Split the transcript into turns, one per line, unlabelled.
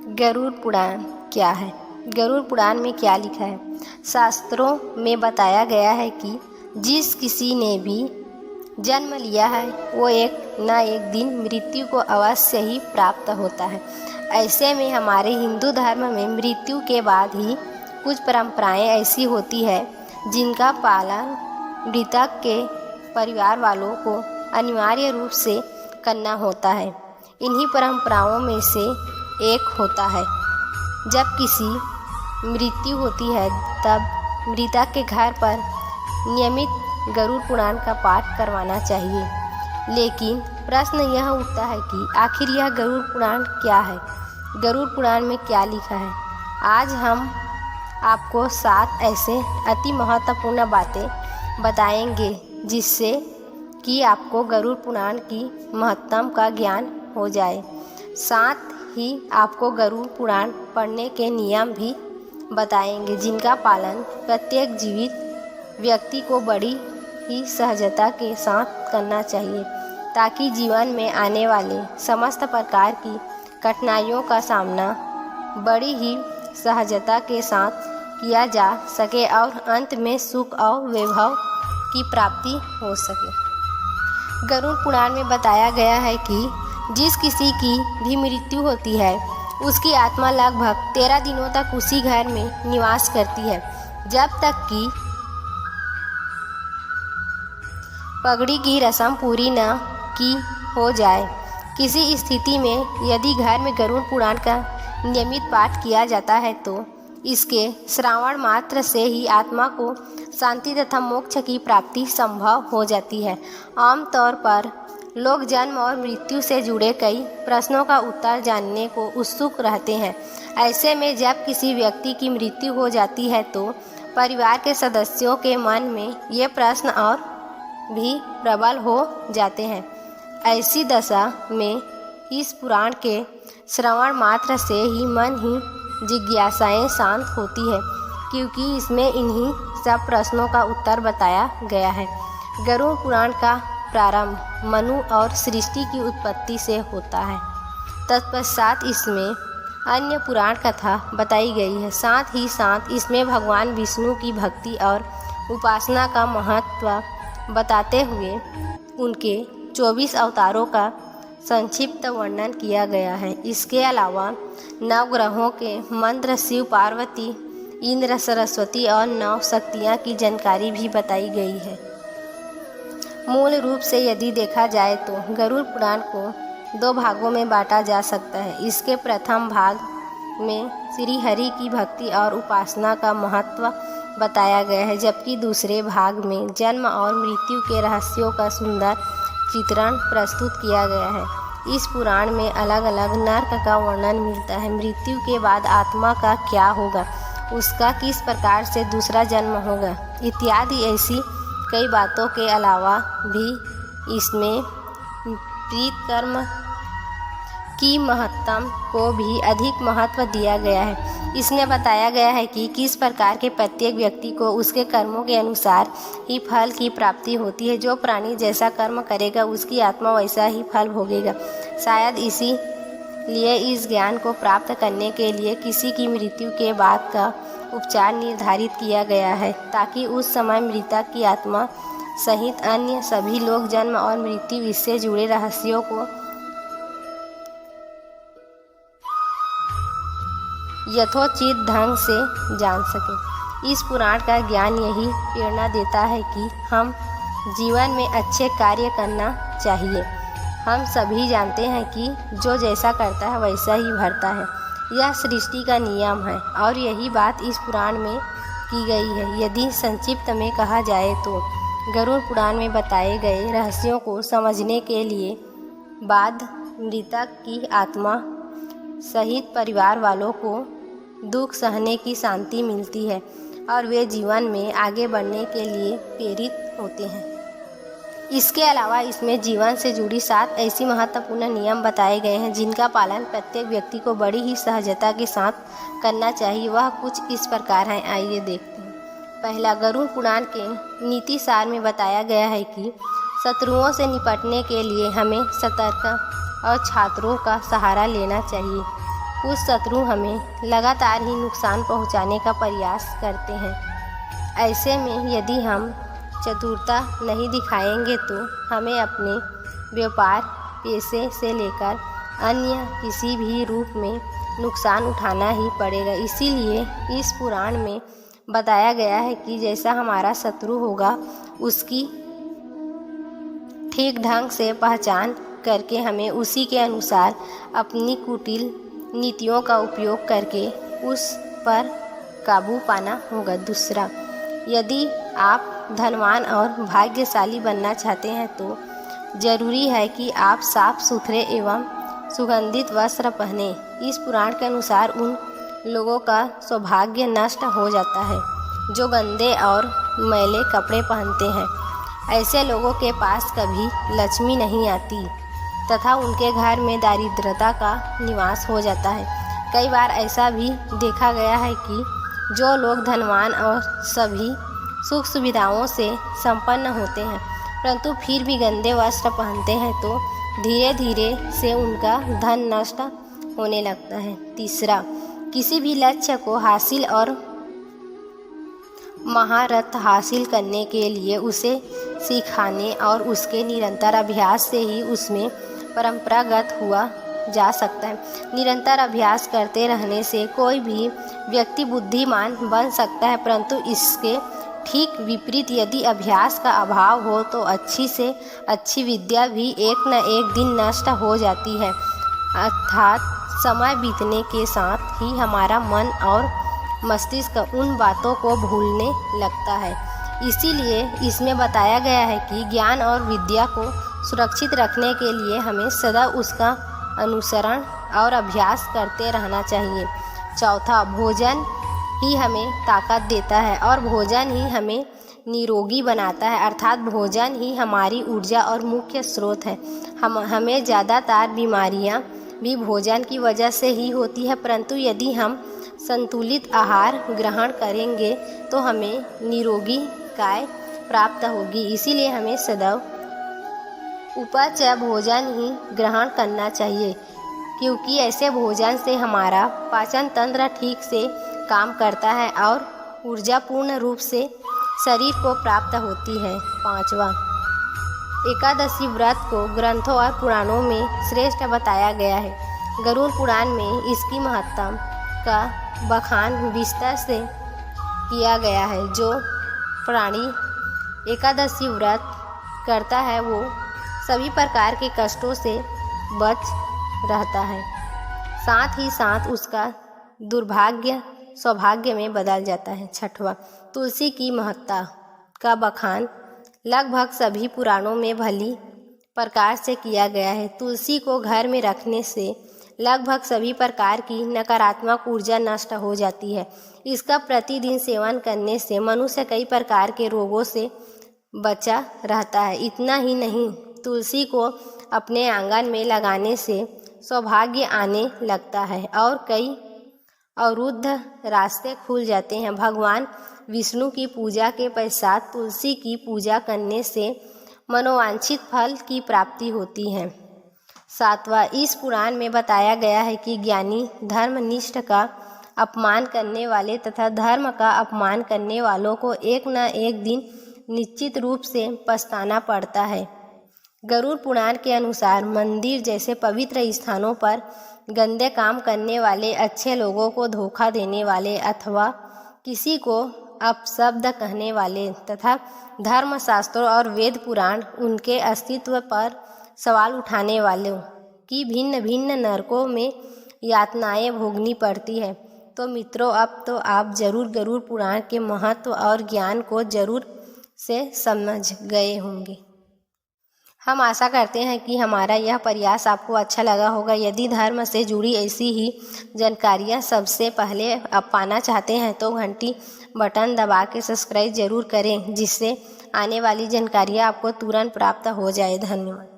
गरुड़ पुराण क्या है? गरुड़ पुराण में क्या लिखा है? शास्त्रों में बताया गया है कि जिस किसी ने भी जन्म लिया है वो एक न एक दिन मृत्यु को अवश्य ही प्राप्त होता है। ऐसे में हमारे हिंदू धर्म में मृत्यु के बाद ही कुछ परंपराएं ऐसी होती है जिनका पालन मृतक के परिवार वालों को अनिवार्य रूप से करना होता है। इन्हीं परंपराओं में से एक होता है जब किसी मृत्यु होती है तब मृतक के घर पर नियमित गरुड़ पुराण का पाठ करवाना चाहिए। लेकिन प्रश्न यह उठता है कि आखिर यह गरुड़ पुराण क्या है? गरुड़ पुराण में क्या लिखा है? आज हम आपको 7 ऐसे अति महत्वपूर्ण बातें बताएंगे जिससे कि आपको गरुड़ पुराण की महत्ता का ज्ञान हो जाए। साथ ही आपको गरुड़ पुराण पढ़ने के नियम भी बताएंगे जिनका पालन प्रत्येक जीवित व्यक्ति को बड़ी ही सहजता के साथ करना चाहिए ताकि जीवन में आने वाले समस्त प्रकार की कठिनाइयों का सामना बड़ी ही सहजता के साथ किया जा सके और अंत में सुख और वैभव की प्राप्ति हो सके। गरुड़ पुराण में बताया गया है कि जिस किसी की भी मृत्यु होती है उसकी आत्मा लगभग 13 दिनों तक उसी घर में निवास करती है जब तक कि पगड़ी की रस्म पूरी न की हो जाए। किसी स्थिति में यदि घर में गरुड़ पुराण का नियमित पाठ किया जाता है तो इसके श्रावण मात्र से ही आत्मा को शांति तथा मोक्ष की प्राप्ति संभव हो जाती है। आमतौर पर लोग जन्म और मृत्यु से जुड़े कई प्रश्नों का उत्तर जानने को उत्सुक रहते हैं। ऐसे में जब किसी व्यक्ति की मृत्यु हो जाती है तो परिवार के सदस्यों के मन में ये प्रश्न और भी प्रबल हो जाते हैं। ऐसी दशा में इस पुराण के श्रवण मात्र से ही मन ही जिज्ञासाएं शांत होती है क्योंकि इसमें इन्हीं सब प्रश्नों का उत्तर बताया गया है। गरुड़ पुराण का प्रारंभ मनु और सृष्टि की उत्पत्ति से होता है। तत्पश्चात इसमें अन्य पुराण कथा बताई गई है। साथ ही साथ इसमें भगवान विष्णु की भक्ति और उपासना का महत्व बताते हुए उनके 24 अवतारों का संक्षिप्त वर्णन किया गया है। इसके अलावा नवग्रहों के मंत्र, शिव पार्वती, इंद्र, सरस्वती और 9 शक्तियाँ की जानकारी भी बताई गई है। मूल रूप से यदि देखा जाए तो गरुड़ पुराण को 2 भागों में बांटा जा सकता है। इसके प्रथम भाग में श्री हरि की भक्ति और उपासना का महत्व बताया गया है जबकि दूसरे भाग में जन्म और मृत्यु के रहस्यों का सुंदर चित्रण प्रस्तुत किया गया है। इस पुराण में अलग अलग नर्क का वर्णन मिलता है। मृत्यु के बाद आत्मा का क्या होगा, उसका किस प्रकार से दूसरा जन्म होगा इत्यादि ऐसी कई बातों के अलावा भी इसमें प्रीत कर्म की महत्ता को भी अधिक महत्व दिया गया है। इसमें बताया गया है कि किस प्रकार के प्रत्येक व्यक्ति को उसके कर्मों के अनुसार ही फल की प्राप्ति होती है। जो प्राणी जैसा कर्म करेगा उसकी आत्मा वैसा ही फल भोगेगा। शायद इसी लिए इस ज्ञान को प्राप्त करने के लिए किसी की मृत्यु के बाद का उपचार निर्धारित किया गया है ताकि उस समय मृतक की आत्मा सहित अन्य सभी लोग जन्म और मृत्यु इससे जुड़े रहस्यों को यथोचित ढंग से जान सकें। इस पुराण का ज्ञान यही प्रेरणा देता है कि हम जीवन में अच्छे कार्य करना चाहिए। हम सभी जानते हैं कि जो जैसा करता है वैसा ही भरता है। यह सृष्टि का नियम है और यही बात इस पुराण में की गई है। यदि संक्षिप्त में कहा जाए तो गरुड़ पुराण में बताए गए रहस्यों को समझने के लिए बाद मृतक की आत्मा सहित परिवार वालों को दुख सहने की शांति मिलती है और वे जीवन में आगे बढ़ने के लिए प्रेरित होते हैं। इसके अलावा इसमें जीवन से जुड़ी 7 ऐसी महत्वपूर्ण नियम बताए गए हैं जिनका पालन प्रत्येक व्यक्ति को बड़ी ही सहजता के साथ करना चाहिए। वह कुछ इस प्रकार हैं, आइए देखते हैं। पहला, गरुड़ पुराण के नीति सार में बताया गया है कि शत्रुओं से निपटने के लिए हमें सतर्क और छात्रों का सहारा लेना चाहिए। उस शत्रु हमें लगातार ही नुकसान पहुंचाने का प्रयास करते हैं। ऐसे में यदि हम चतुरता नहीं दिखाएंगे तो हमें अपने व्यापार, पेशे से लेकर अन्य किसी भी रूप में नुकसान उठाना ही पड़ेगा। इसीलिए इस पुराण में बताया गया है कि जैसा हमारा शत्रु होगा उसकी ठीक ढंग से पहचान करके हमें उसी के अनुसार अपनी कुटिल नीतियों का उपयोग करके उस पर काबू पाना होगा। दूसरा, यदि आप धनवान और भाग्यशाली बनना चाहते हैं तो जरूरी है कि आप साफ सुथरे एवं सुगंधित वस्त्र पहने। इस पुराण के अनुसार उन लोगों का सौभाग्य नष्ट हो जाता है जो गंदे और मैले कपड़े पहनते हैं। ऐसे लोगों के पास कभी लक्ष्मी नहीं आती तथा उनके घर में दारिद्रता का निवास हो जाता है। कई बार ऐसा भी देखा गया है कि जो लोग धनवान और सभी सुख सुविधाओं से संपन्न होते हैं परंतु फिर भी गंदे वस्त्र पहनते हैं तो धीरे धीरे से उनका धन नष्ट होने लगता है। तीसरा, किसी भी लक्ष्य को हासिल और महारत हासिल करने के लिए उसे सिखाने और उसके निरंतर अभ्यास से ही उसमें परंपरागत हुआ जा सकता है। निरंतर अभ्यास करते रहने से कोई भी व्यक्ति बुद्धिमान बन सकता है, परंतु इसके ठीक विपरीत यदि अभ्यास का अभाव हो तो अच्छी से अच्छी विद्या भी एक न एक दिन नष्ट हो जाती है। अर्थात समय बीतने के साथ ही हमारा मन और मस्तिष्क उन बातों को भूलने लगता है। इसीलिए इसमें बताया गया है कि ज्ञान और विद्या को सुरक्षित रखने के लिए हमें सदा उसका अनुसरण और अभ्यास करते रहना चाहिए। चौथा, भोजन ही हमें ताकत देता है और भोजन ही हमें निरोगी बनाता है। अर्थात भोजन ही हमारी ऊर्जा और मुख्य स्रोत है। हमें ज़्यादातर बीमारियां भी भोजन की वजह से ही होती है, परंतु यदि हम संतुलित आहार ग्रहण करेंगे तो हमें निरोगी काय प्राप्त होगी। इसीलिए हमें सदैव उपच भोजन ही ग्रहण करना चाहिए, क्योंकि ऐसे भोजन से हमारा पाचन तंत्र ठीक से काम करता है और ऊर्जा पूर्ण रूप से शरीर को प्राप्त होती है। पांचवा, एकादशी व्रत को ग्रंथों और पुराणों में श्रेष्ठ बताया गया है। गरुड़ पुराण में इसकी महत्ता का बखान विस्तार से किया गया है। जो प्राणी एकादशी व्रत करता है वो सभी प्रकार के कष्टों से बच रहता है, साथ ही साथ उसका दुर्भाग्य सौभाग्य में बदल जाता है। छठवां, तुलसी की महत्ता का बखान लगभग सभी पुराणों में भली प्रकार से किया गया है। तुलसी को घर में रखने से लगभग सभी प्रकार की नकारात्मक ऊर्जा नष्ट हो जाती है। इसका प्रतिदिन सेवन करने से मनुष्य कई प्रकार के रोगों से बचा रहता है। इतना ही नहीं, तुलसी को अपने आंगन में लगाने से सौभाग्य आने लगता है और कई अवरुद्ध रास्ते खुल जाते हैं। भगवान विष्णु की पूजा के पश्चात तुलसी की पूजा करने से मनोवांछित फल की प्राप्ति होती है। सातवां, इस पुराण में बताया गया है कि ज्ञानी धर्मनिष्ठ का अपमान करने वाले तथा धर्म का अपमान करने वालों को एक न एक दिन निश्चित रूप से पछताना पड़ता है। गरुड़ पुराण के अनुसार मंदिर जैसे पवित्र स्थानों पर गंदे काम करने वाले, अच्छे लोगों को धोखा देने वाले अथवा किसी को अपशब्द कहने वाले तथा धर्मशास्त्रों और वेद पुराण उनके अस्तित्व पर सवाल उठाने वालों की भिन्न भिन्न नरकों में यातनाएं भोगनी पड़ती है। तो मित्रों, अब तो आप जरूर गरुड़ पुराण के महत्व और ज्ञान को जरूर से समझ गए होंगे। हम आशा करते हैं कि हमारा यह प्रयास आपको अच्छा लगा होगा। यदि धर्म से जुड़ी ऐसी ही जानकारियाँ सबसे पहले आप पाना चाहते हैं तो घंटी बटन दबा के सब्सक्राइब जरूर करें, जिससे आने वाली जानकारियाँ आपको तुरंत प्राप्त हो जाए। धन्यवाद।